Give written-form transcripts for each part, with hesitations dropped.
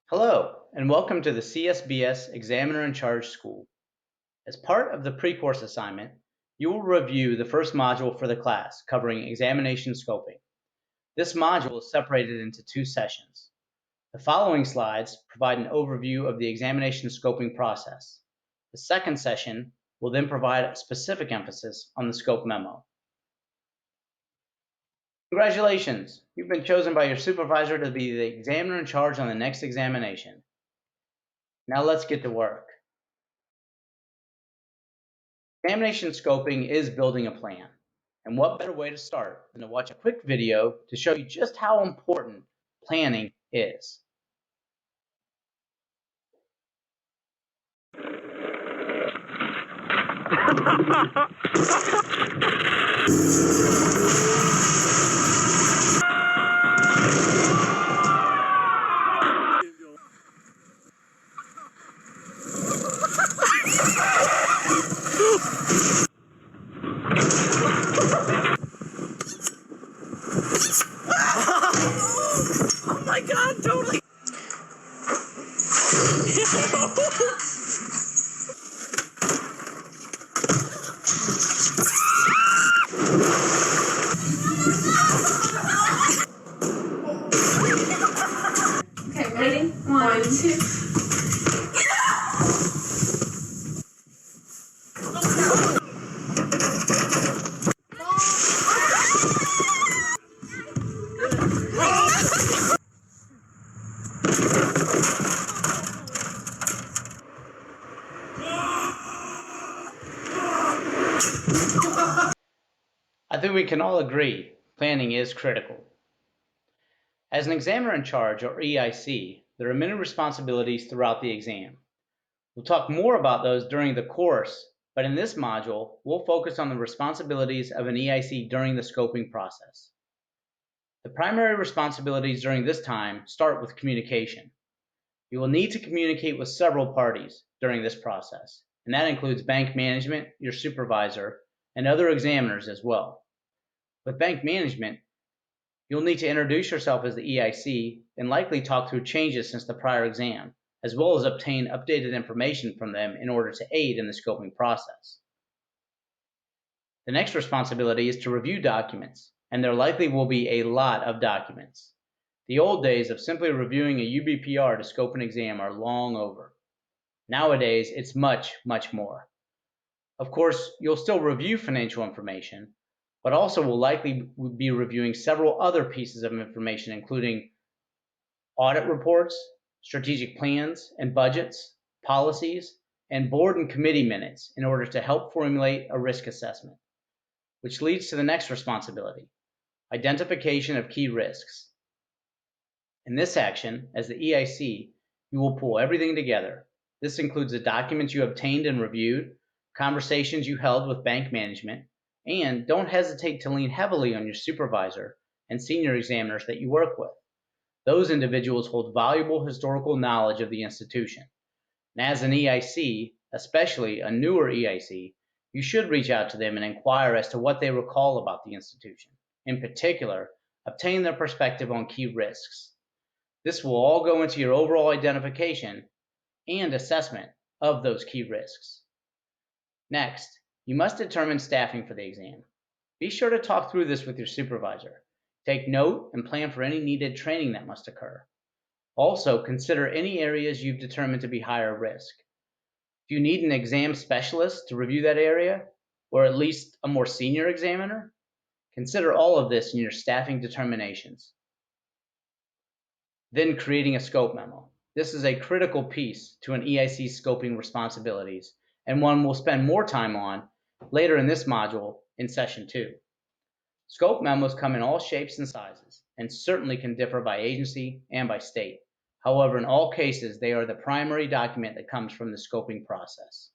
Hello, and welcome to the CSBS Examiner in Charge School. As part of the pre-course assignment, you will review the first module for the class covering examination scoping. This module is separated into two sessions. The following slides provide an overview of the examination scoping process. The second session will then provide a specific emphasis on the scope memo. Congratulations! You've been chosen by your supervisor to be the examiner in charge on the next examination. Now let's get to work. Examination scoping is building a plan. And what better way to start than to watch a quick video to show you just how important planning is. Oh my god, totally! Okay, ready? One, two. I think we can all agree planning is critical. As an examiner in charge, or EIC, there are many responsibilities throughout the exam. We'll talk more about those during the course, but in this module, we'll focus on the responsibilities of an EIC during the scoping process. The primary responsibilities during this time start with communication. You will need to communicate with several parties during this process, and that includes bank management, your supervisor, and other examiners as well. With bank management, you'll need to introduce yourself as the EIC and likely talk through changes since the prior exam, as well as obtain updated information from them in order to aid in the scoping process. The next responsibility is to review documents, and there likely will be a lot of documents. The old days of simply reviewing a UBPR to scope an exam are long over. Nowadays, it's much, much more. Of course, you'll still review financial information, but also will likely be reviewing several other pieces of information, including audit reports, strategic plans and budgets, policies, and board and committee minutes in order to help formulate a risk assessment, which leads to the next responsibility, identification of key risks. In this action, as the EIC, you will pull everything together. This includes the documents you obtained and reviewed, conversations you held with bank management, and don't hesitate to lean heavily on your supervisor and senior examiners that you work with. Those individuals hold valuable historical knowledge of the institution. And as an EIC, especially a newer EIC, you should reach out to them and inquire as to what they recall about the institution. In particular, obtain their perspective on key risks. This will all go into your overall identification and assessment of those key risks. Next, you must determine staffing for the exam. Be sure to talk through this with your supervisor. Take note and plan for any needed training that must occur. Also, consider any areas you've determined to be higher risk. Do you need an exam specialist to review that area, or at least a more senior examiner? Consider all of this in your staffing determinations. Then creating a scope memo. This is a critical piece to an EIC scoping responsibilities, and one we'll spend more time on later in this module in session 2. Scope memos come in all shapes and sizes, and certainly can differ by agency and by state. However, in all cases, they are the primary document that comes from the scoping process.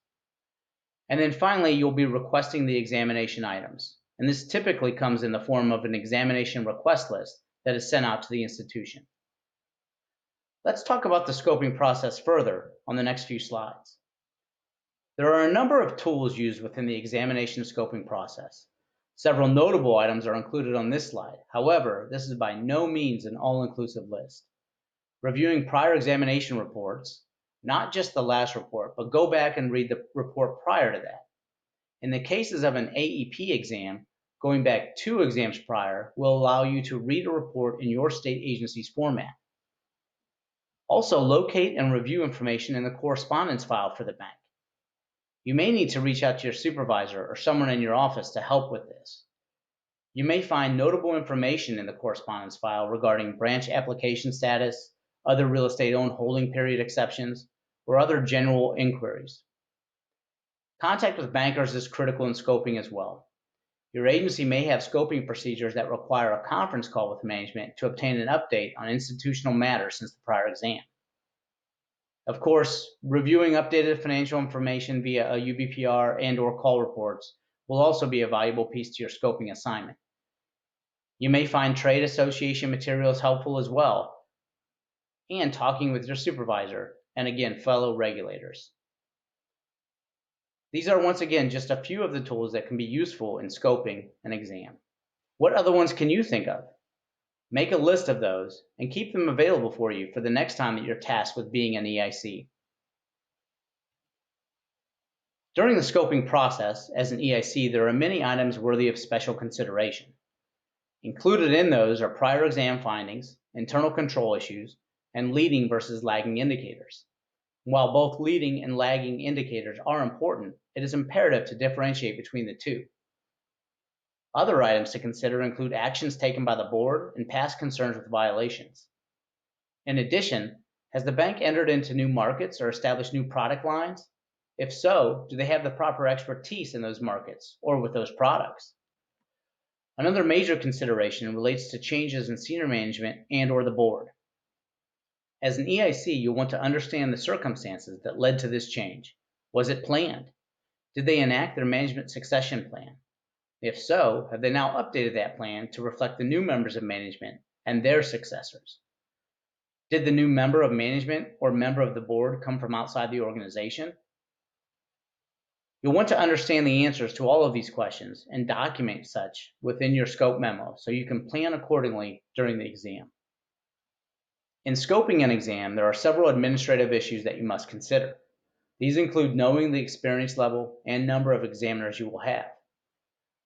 And then finally, you'll be requesting the examination items, and this typically comes in the form of an examination request list that is sent out to the institution. Let's talk about the scoping process further on the next few slides. There are a number of tools used within the examination scoping process. Several notable items are included on this slide. However, this is by no means an all-inclusive list. reviewing prior examination reports, not just the last report, but go back and read the report prior to that. In the cases of an AEP exam, going back 2 exams prior will allow you to read a report in your state agency's format. Also, locate and review information in the correspondence file for the bank. You may need to reach out to your supervisor or someone in your office to help with this. You may find notable information in the correspondence file regarding branch application status, other real estate owned holding period exceptions, or other general inquiries. Contact with bankers is critical in scoping as well. Your agency may have scoping procedures that require a conference call with management to obtain an update on institutional matters since the prior exam. Of course, reviewing updated financial information via a UBPR and/or call reports will also be a valuable piece to your scoping assignment. You may find trade association materials helpful as well, and talking with your supervisor and again, fellow regulators. These are once again just a few of the tools that can be useful in scoping an exam. What other ones can you think of? Make a list of those and keep them available for you for the next time that you're tasked with being an EIC. During the scoping process as an EIC, there are many items worthy of special consideration. Included in those are prior exam findings, internal control issues, and leading versus lagging indicators. While both leading and lagging indicators are important, it is imperative to differentiate between the two. Other items to consider include actions taken by the board and past concerns with violations. In addition, has the bank entered into new markets or established new product lines? If so, do they have the proper expertise in those markets or with those products? Another major consideration relates to changes in senior management and/or the board. As an EIC, you'll want to understand the circumstances that led to this change. Was it planned? Did they enact their management succession plan? If so, have they now updated that plan to reflect the new members of management and their successors? Did the new member of management or member of the board come from outside the organization? You'll want to understand the answers to all of these questions and document such within your scope memo so you can plan accordingly during the exam. In scoping an exam, there are several administrative issues that you must consider. These include knowing the experience level and number of examiners you will have.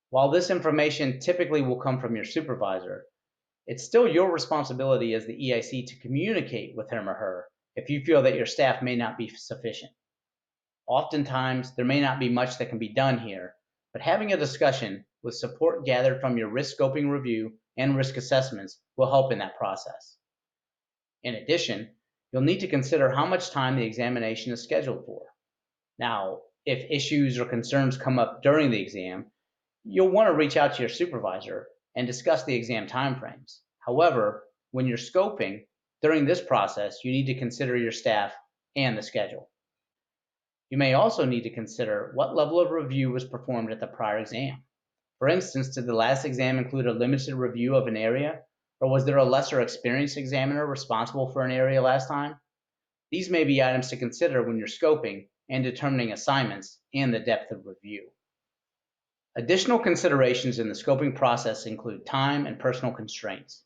While this information typically will come from your supervisor, it's still your responsibility as the EIC to communicate with him or her if you feel that your staff may not be sufficient. Oftentimes, there may not be much that can be done here, but having a discussion with support gathered from your risk scoping review and risk assessments will help in that process. In addition, you'll need to consider how much time the examination is scheduled for. Now, if issues or concerns come up during the exam, you'll want to reach out to your supervisor and discuss the exam timeframes. However, when you're scoping, during this process, you need to consider your staff and the schedule. You may also need to consider what level of review was performed at the prior exam. For instance, did the last exam include a limited review of an area, or was there a lesser experienced examiner responsible for an area last time? These may be items to consider when you're scoping and determining assignments and the depth of review. Additional considerations in the scoping process include time and personal constraints.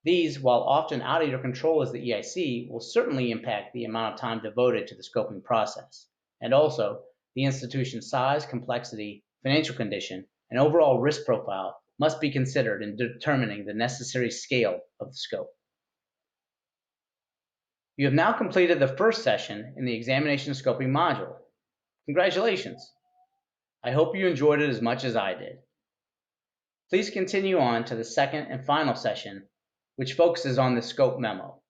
These, while often out of your control as the EIC, will certainly impact the amount of time devoted to the scoping process, and also the institution's size, complexity, financial condition, and overall risk profile must be considered in determining the necessary scale of the scope. You have now completed the first session in the examination scoping module. Congratulations! I hope you enjoyed it as much as I did. Please continue on to the second and final session, which focuses on the scope memo.